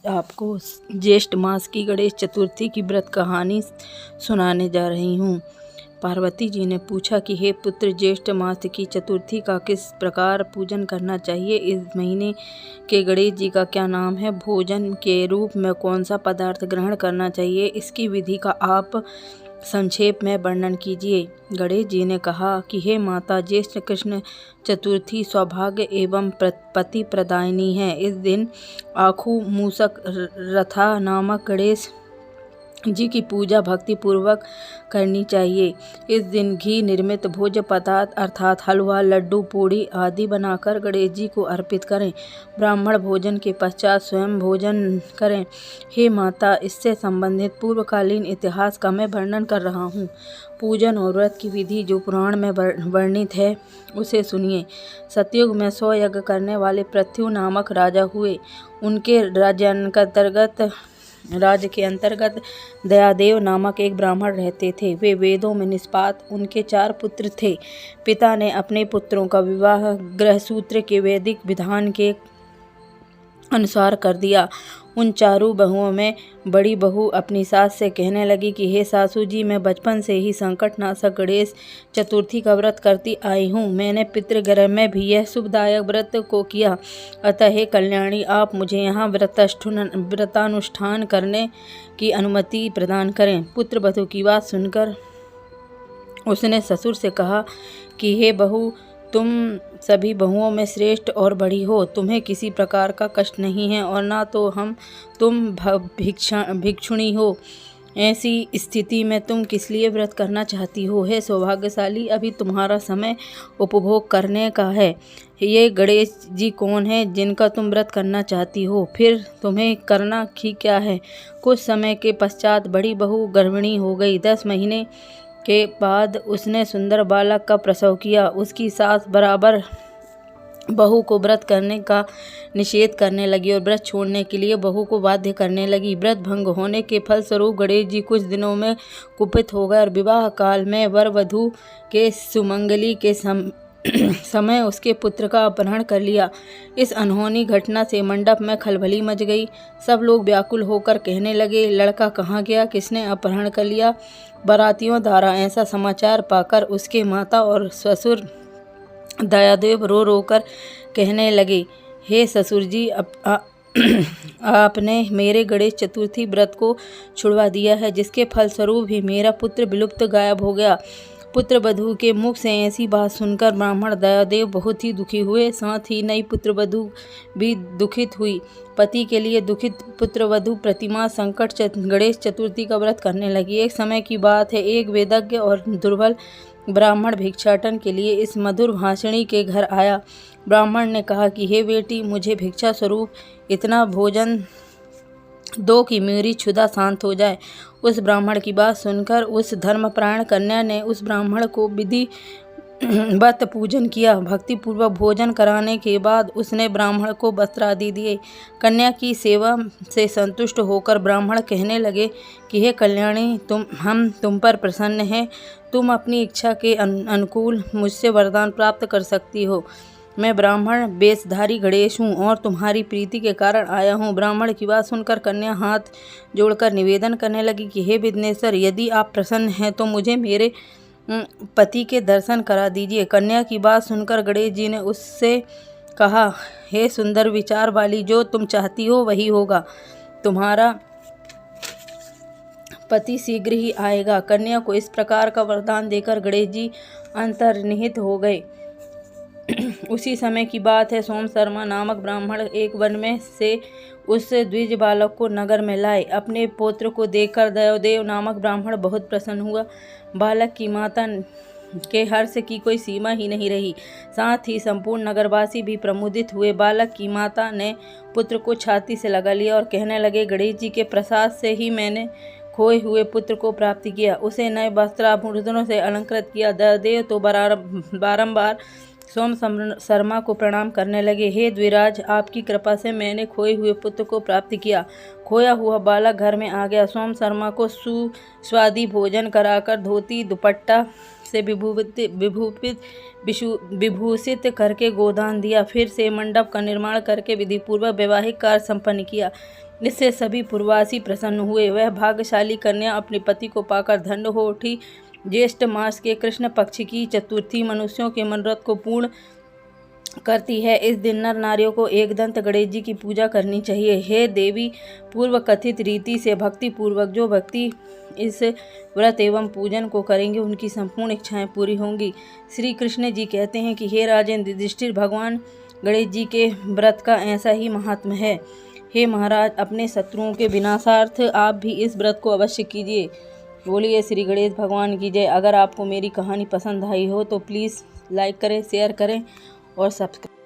आपको ज्येष्ठ मास की गणेश चतुर्थी की व्रत कहानी सुनाने जा रही हूँ। पार्वती जी ने पूछा कि हे पुत्र, ज्येष्ठ मास की चतुर्थी का किस प्रकार पूजन करना चाहिए? इस महीने के गणेश जी का क्या नाम है? भोजन के रूप में कौन सा पदार्थ ग्रहण करना चाहिए? इसकी विधि का आप संक्षेप में वर्णन कीजिए। गणेश जी ने कहा कि हे माता, ज्येष्ठ कृष्ण चतुर्थी सौभाग्य एवं पति प्रदायिनी है। इस दिन आखू मूसक रथा नामक गणेश जी की पूजा भक्ति पूर्वक करनी चाहिए। इस दिन घी निर्मित भोज्य पदार्थ अर्थात हलवा, लड्डू, पूड़ी आदि बनाकर गणेश जी को अर्पित करें। ब्राह्मण भोजन के पश्चात स्वयं भोजन करें। हे माता, इससे संबंधित पूर्वकालीन इतिहास का मैं वर्णन कर रहा हूँ। पूजन और व्रत की विधि जो पुराण में वर्णित है उसे सुनिए। सतयुग में 100 यज्ञ करने वाले पृथ्वी नामक राजा हुए। उनके राज्य के अंतर्गत दयादेव नामक एक ब्राह्मण रहते थे। वे वेदों में निष्पात। उनके 4 पुत्र थे। पिता ने अपने पुत्रों का विवाह गृहसूत्र के वैदिक विधान के अनुसार कर दिया। उन 4 बहुओं में बड़ी बहू अपनी सास से कहने लगी कि हे सासू जी, मैं बचपन से ही संकटनाशक गणेश चतुर्थी का व्रत करती आई हूँ। मैंने पितृगृह में भी यह शुभदायक व्रत को किया। अतः हे कल्याणी, आप मुझे यहाँ व्रतानुष्ठान करने की अनुमति प्रदान करें। पुत्र वधू की बात सुनकर उसने ससुर से कहा कि हे बहू, तुम सभी बहुओं में श्रेष्ठ और बड़ी हो। तुम्हें किसी प्रकार का कष्ट नहीं है और ना तो तुम भिक्षुणी हो। ऐसी स्थिति में तुम किस लिए व्रत करना चाहती हो? हे सौभाग्यशाली, अभी तुम्हारा समय उपभोग करने का है। ये गणेश जी कौन है जिनका तुम व्रत करना चाहती हो? फिर तुम्हें करना ही क्या है? कुछ समय के पश्चात बड़ी बहू गर्भिणी हो गई। 10 महीने के बाद उसने सुंदर बालक का प्रसव किया। उसकी सास बराबर बहू को व्रत करने का निषेध करने लगी और व्रत छोड़ने के लिए बहू को बाध्य करने लगी। व्रत भंग होने के फलस्वरूप गणेश जी कुछ दिनों में कुपित हो गए और विवाह काल में वर वधू के सुमंगली के समय उसके पुत्र का अपहरण कर लिया। इस अनहोनी घटना से मंडप में खलबली मच गई। सब लोग व्याकुल होकर कहने लगे, लड़का कहाँ गया? किसने अपहरण कर लिया? बारातियों द्वारा ऐसा समाचार पाकर उसके माता और ससुर दयादेव रो रो कर कहने लगे, हे ससुर जी, आपने मेरे गणेश चतुर्थी व्रत को छुड़वा दिया है, जिसके फलस्वरूप ही मेरा पुत्र विलुप्त गायब हो गया। पुत्र वधू के मुख से ऐसी बात सुनकर ब्राह्मण दयादेव बहुत ही दुखी हुए। साथ ही नई पुत्र वधू भी दुखित हुई। पति के लिए दुखित पुत्र वधू प्रतिमा संकट गणेश चतुर्थी का व्रत करने लगी। एक समय की बात है, एक वेदज्ञ और दुर्बल ब्राह्मण भिक्षाटन के लिए इस मधुर भाषिणी के घर आया। ब्राह्मण ने कहा कि हे बेटी, मुझे भिक्षा स्वरूप इतना भोजन दो कि मेरी क्षुधा शांत हो जाए। उस ब्राह्मण की बात सुनकर उस धर्मपरायण कन्या ने उस ब्राह्मण को विधिवत पूजन किया। भक्तिपूर्वक भोजन कराने के बाद उसने ब्राह्मण को वस्त्र आदि दिए। कन्या की सेवा से संतुष्ट होकर ब्राह्मण कहने लगे कि हे कल्याणी, हम तुम पर प्रसन्न हैं। तुम अपनी इच्छा के अनुकूल मुझसे वरदान प्राप्त कर सकती हो। मैं ब्राह्मण वेशधारी गणेश हूँ और तुम्हारी प्रीति के कारण आया हूँ। ब्राह्मण की बात सुनकर कन्या हाथ जोड़कर निवेदन करने लगी कि हे विघ्नेश्वर, यदि आप प्रसन्न हैं तो मुझे मेरे पति के दर्शन करा दीजिए। कन्या की बात सुनकर गणेश जी ने उससे कहा, हे सुंदर विचार वाली, जो तुम चाहती हो वही होगा। तुम्हारा पति शीघ्र ही आएगा। कन्या को इस प्रकार का वरदान देकर गणेश जी अंतर्निहित हो गए। उसी समय की बात है, सोम शर्मा नामक ब्राह्मण एक वन में से उस द्विज बालक को नगर में लाए। अपने पुत्र को देखकर दयादेव नामक ब्राह्मण बहुत प्रसन्न हुआ। बालक की माता के हर्ष की कोई सीमा ही नहीं रही। साथ ही संपूर्ण नगरवासी भी प्रमुदित हुए। बालक की माता ने पुत्र को छाती से लगा लिया और कहने लगे, गणेश जी के प्रसाद से ही मैंने खोए हुए पुत्र को प्राप्त किया। उसे नए वस्त्राभूषणों से अलंकृत किया। दयादेव तो बारंबार सोम शर्मा को प्रणाम करने लगे। हे द्विराज, आपकी कृपा से मैंने खोए हुए पुत्र को प्राप्त किया। खोया हुआ बालक घर में आ गया। सोम शर्मा को सुस्वादी भोजन कराकर धोती दुपट्टा से विभूषित करके गोदान दिया। फिर से मंडप का निर्माण करके विधिपूर्वक वैवाहिक कार्य संपन्न किया। इससे सभी पुरवासी प्रसन्न हुए। वह भाग्यशाली कन्या अपने पति को पाकर धन्य हो उठी। ज्येष्ठ मास के कृष्ण पक्ष की चतुर्थी मनुष्यों के मनोरथ को पूर्ण करती है। इस दिन नर नारियों को एकदंत गणेश जी की पूजा करनी चाहिए। हे देवी, पूर्व कथित रीति से भक्ति पूर्वक जो व्यक्ति इस व्रत एवं पूजन को करेंगे उनकी संपूर्ण इच्छाएं पूरी होंगी। श्री कृष्ण जी कहते हैं कि हे राजेंद्र युधिष्ठिर, भगवान गणेश जी के व्रत का ऐसा ही महात्म्य है। हे महाराज, अपने शत्रुओं के विनाशार्थ आप भी इस व्रत को अवश्य कीजिए। बोलिए श्री गणेश भगवान की जय। अगर आपको मेरी कहानी पसंद आई हो तो प्लीज़ लाइक करें, शेयर करें और सब्सक्राइब